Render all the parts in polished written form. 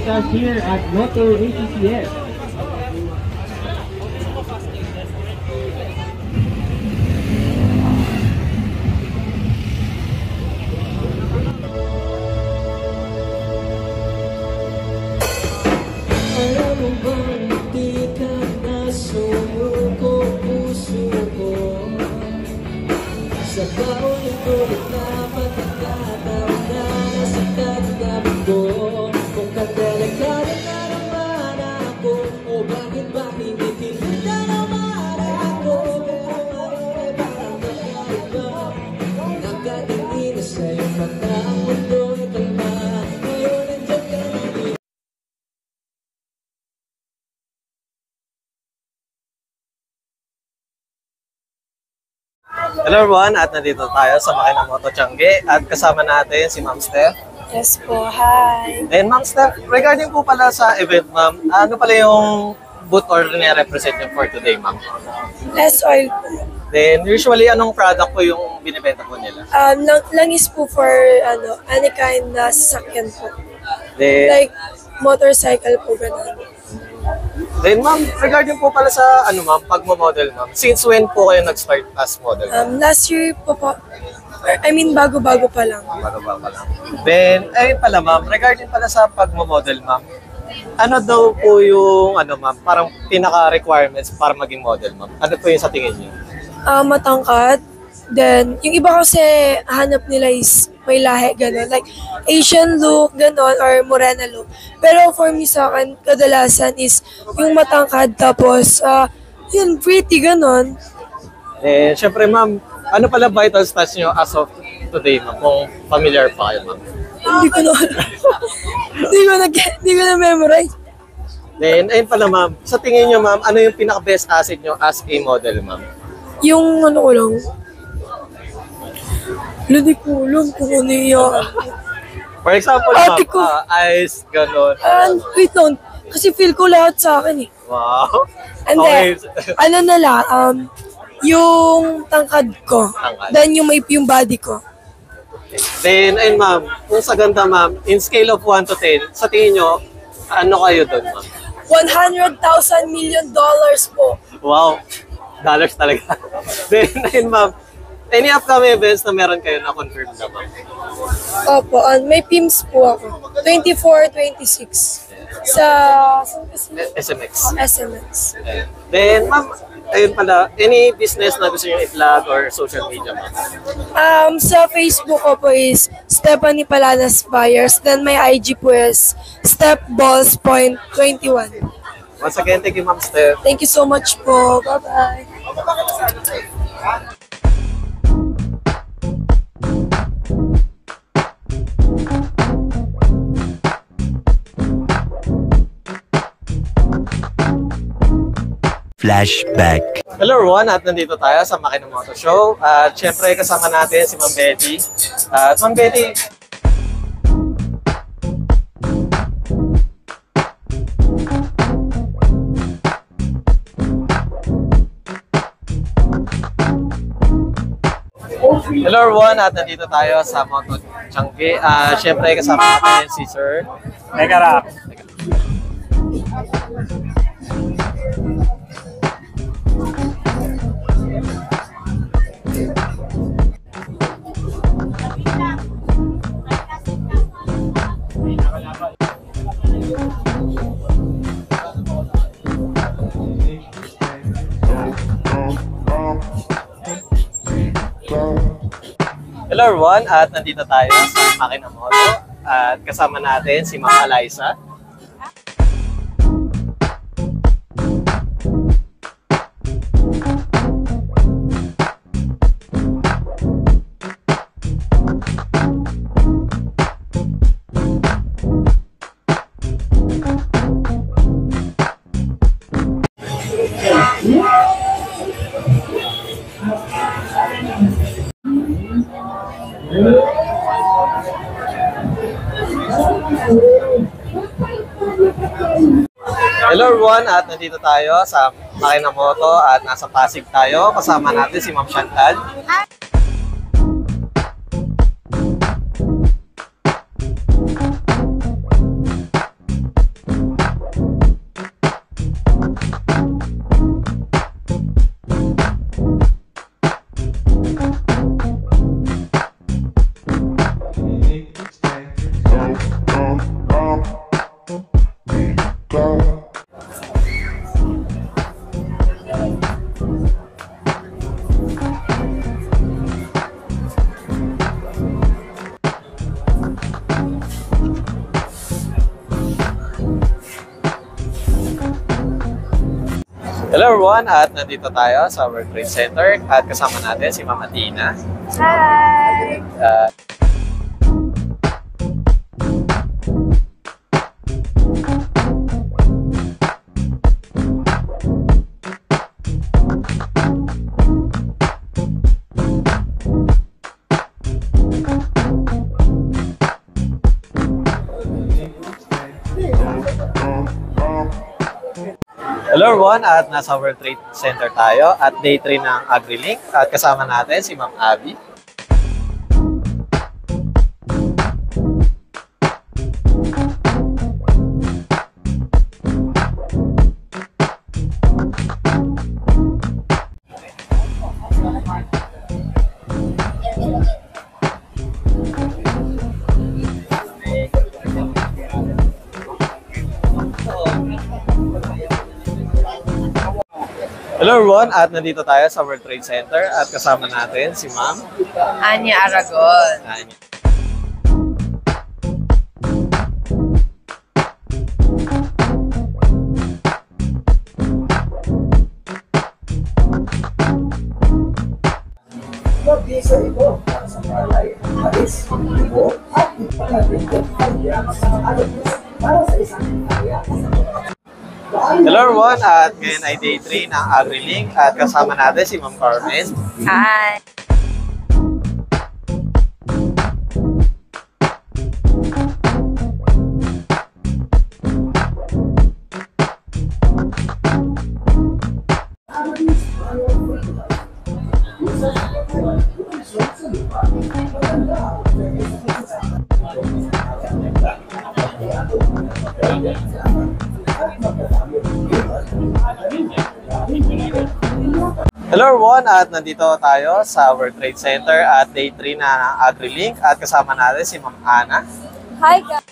us here at Moto ACCS. Alam mo bang di ka na sumuko puso ko? Sa bawat ulit na pagkakataon na nasaktan na ko. Kung kadalaga na naman ako, o bakit ba hindi pinita naman ako? Pero ngayon ay parang nakaiba, nakatingin na sa'yo mata ang mundo'y kalma. Ngayon nandiyan ka na. Hello everyone, at nandito tayo sa Makina Moto Tiangge at kasama natin si Ma'am Steph. Yes po, hi. And Ma'am Steph, regarding po pala sa event, Ma'am, ano pala yung booth or na-represent nyo for today, Ma'am? Less oil po. Then usually, anong product po yung binibenta po nila? Langis po for any kind na sasakyan po. Then, Like motorcycle po, ganun. Ma'am, regarding po pala sa ma'am, pagmo-model, Ma'am, since when po kayo nag-start as model? Last year po po, I mean bago-bago pa lang. Bago pa lang. Then, ayun pala, Ma'am, regarding pala sa pagmo-model, Ma'am, ano daw po yung, Ma'am, parang pinaka-requirements para maging model, Ma'am? Ano po yung sa tingin niyo? Matangkad. Then, yung iba kasi hanap nila is may lahi, gano'n. Like, Asian look, gano'n, or Morena look. Pero for me sa akin, kadalasan is yung matangkad, tapos, yun, pretty, gano'n. Eh, syempre, Ma'am, ano pala vital stats nyo as of today, Ma'am? Kung familiar pa kayo, Ma'am? Hindi ko na, hindi ko na memorize. Then, ayun pala, Ma'am, sa tingin nyo, Ma'am, ano yung pinaka-best asset nyo as a model, Ma'am? Yung ano ko lang, hindi ko alam kung ano yun. For example, Ate Ma'am, ko. eyes, gano'n. Wait lang, kasi feel ko lahat sa akin eh. Wow. And Okay. then, ano na lang, yung tangkad ko, Tangkad. then yung body ko. Then, ayun, Ma'am, kung sa ganda, Ma'am, in scale of 1 to 10, sa tingin nyo, ano kayo doon, Ma'am? $100,000 million po. Wow. Dollars talaga. Then, ayun, Ma'am, any upcoming events na meron kayo na confirmed na, Ma'am? Opo, may PIMS po ako. 24, 26. Sa SMX. SMX. Then, Ma'am, ayun pala, any business na gusto nyo i-plug or social media, Ma'am? Sa Facebook ko po is Stephanie Palanas Buyers. Then my IG po is stepballs.21. Once again, thank you, Ma'am Steph. Thank you so much po. Bye-bye. Flashback. Hello everyone, at nandito tayo sa Makina Moto Show. At syempre kasama natin si Ma'am Betty. At Ma'am Betty, hello everyone, at nandito tayo sa Moto Tiangge. Syempre kasama natin si Sir Megarap. Hello everyone, at nandito tayo sa Makina Moto at kasama natin si Ma'am Eliza. Hello everyone, at nandito tayo sa Makina Moto at nasa Pasig tayo. Kasama natin si Ma'am Chantal. Hello everyone, at nandito tayo sa World Trade Center at kasama natin si Ma'am Athena. Hi! Hello everyone, at nasa World Trade Center tayo at day 3 ng AgriLink at kasama natin si Ma'am Abby. Hello everyone, at nandito tayo sa World Trade Center at kasama natin si Ma'am Anya Aragon. Anya. Hello everyone, at ngayon ay day 3 ng AgriLink at kasama natin si Ma'am Carmen. Hi! Hello everyone, at nandito tayo sa World Trade Center at day 3 na ng AgriLink at kasama natin si Ma'am Ana. Hi guys!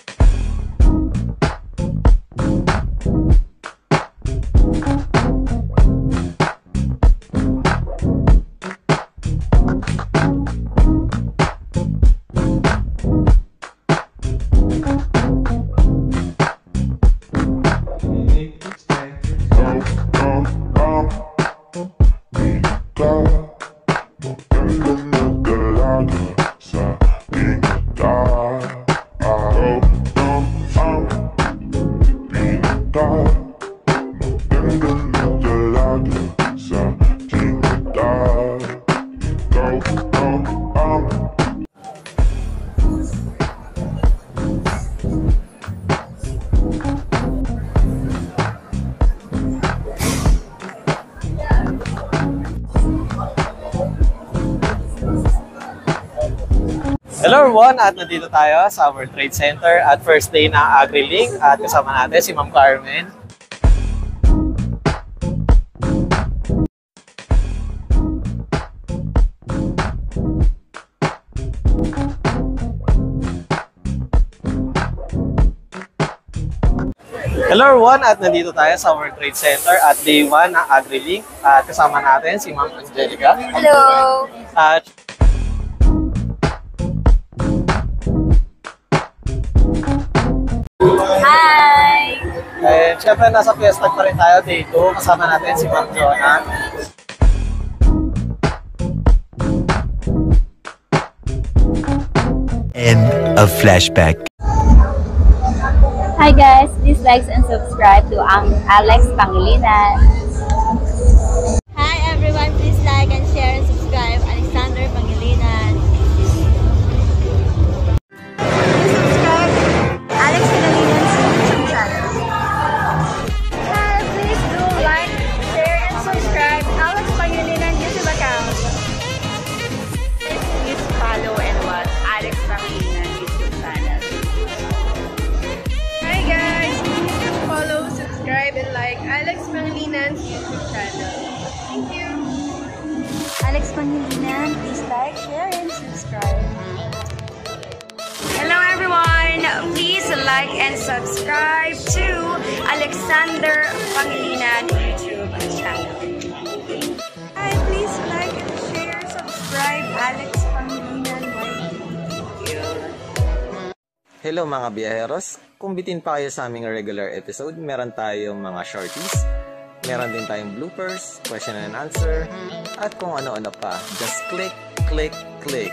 Hello everyone, at nandito tayo sa World Trade Center at first day ng AgriLink at kasama natin si Ma'am Carmen. Hello everyone, at nandito tayo sa World Trade Center at day 1 ng AgriLink at kasama natin si Ma'am Angelica. Hello! At Hi! syempre nasa fiesta pa rin tayo day 2, kasama natin si Ma'am Jonah. End of flashback. Hi guys, please like and subscribe to Alex Pangilinan. Hi everyone, please like and share and subscribe Alexander Pangilinan. Subscribe Alex Pangalinan's YouTube channel. Hi, please do like, share and subscribe Alex Pangilinan YouTube account. Please follow and watch Alex Pangilinan YouTube channel. Hi guys, please follow, subscribe and like Alex Pangalinan's YouTube channel. Thank you. Alex Pangilinan, please like, share, and subscribe. Hello everyone! Please like and subscribe to Alexander Pangilinan YouTube channel. Hello mga biyaheros, kung bitin pa kayo sa aming regular episode, meron tayong mga shorties, meron din tayong bloopers, question and answer, at kung ano-ano pa. Just click, click, click.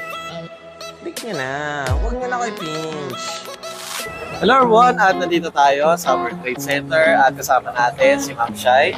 Click nyo na, huwag nyo na kayo pinch. Hello everyone, at nandito tayo sa World Trade Center at kasama natin si Ma'am Shai.